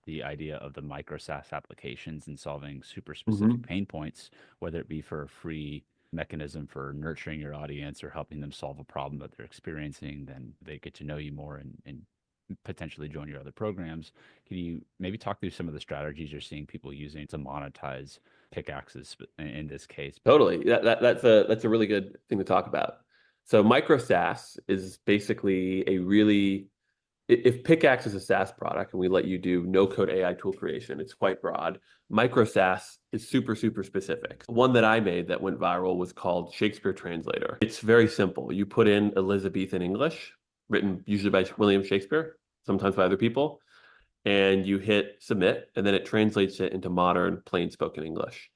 the idea of the Micro-Saas applications and solving super specific Hmm. pain points, whether it be for a free mechanism for nurturing your audience or helping them solve a problem that they're experiencing, then they get to know you more and potentially join your other programs. Can you maybe talk through some of the strategies you're seeing people using to monetize pickaxes in this case? Totally. That's a really good thing to talk about. So Micro-Saas is basically a really if Pickaxe is a SaaS product and we let you do no code AI tool creation, it's quite broad. Micro-Saas is super, super specific. One that I made that went viral was called Shakespeare Translator. It's very simple. You put in Elizabethan English, written usually by William Shakespeare, sometimes by other people, and you hit submit, and then it translates it into modern, plain spoken English.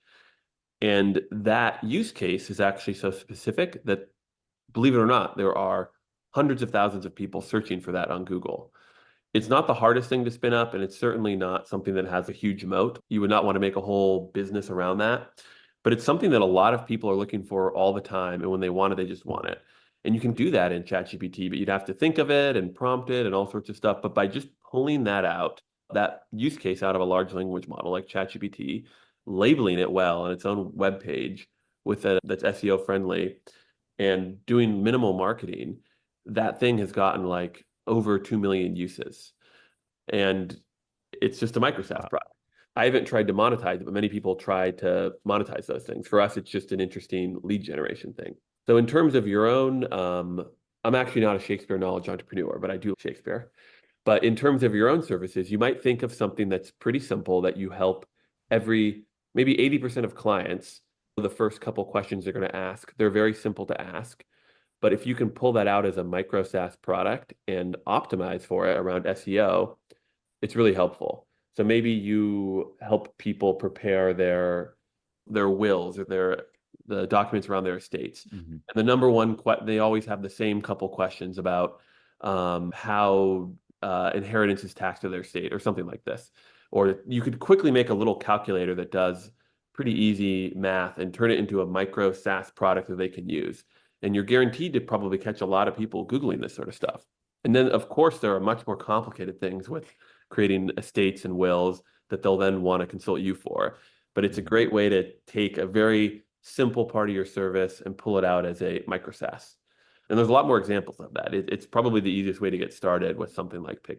And that use case is actually so specific that, believe it or not, there are hundreds of thousands of people searching for that on Google. It's not the hardest thing to spin up, and it's certainly not something that has a huge moat. You would not want to make a whole business around that. But it's something that a lot of people are looking for all the time. And when they want it, they just want it. And you can do that in ChatGPT, but you'd have to think of it and prompt it and all sorts of stuff. But by just pulling that out, that use case out of a large language model like ChatGPT, labeling it well on its own web page with that's SEO friendly and doing minimal marketing, that thing has gotten like over 2 million uses. And it's just a Micro-Saas Wow. product. I haven't tried to monetize it, but many people try to monetize those things. For us, it's just an interesting lead generation thing. So in terms of your own, I'm actually not a Shakespeare knowledge entrepreneur, but I do Shakespeare. But in terms of your own services, you might think of something that's pretty simple that you help maybe 80% of clients. The first couple questions they're going to ask, they're very simple to ask. But if you can pull that out as a Micro-Saas product and optimize for it around SEO, it's really helpful. So maybe you help people prepare their wills or the documents around their estates. Hmm. And the number one they always have the same couple questions about how inheritance is taxed to their state or something like this. Or you could quickly make a little calculator that does pretty easy math and turn it into a Micro-Saas product that they can use. And you're guaranteed to probably catch a lot of people Googling this sort of stuff. And then, of course, there are much more complicated things with creating estates and wills that they'll then want to consult you for. But it's a Hmm. great way to take a very simple part of your service and pull it out as a Micro-Saas. And there's a lot more examples of that. It's probably the easiest way to get started with something like Pickaxe.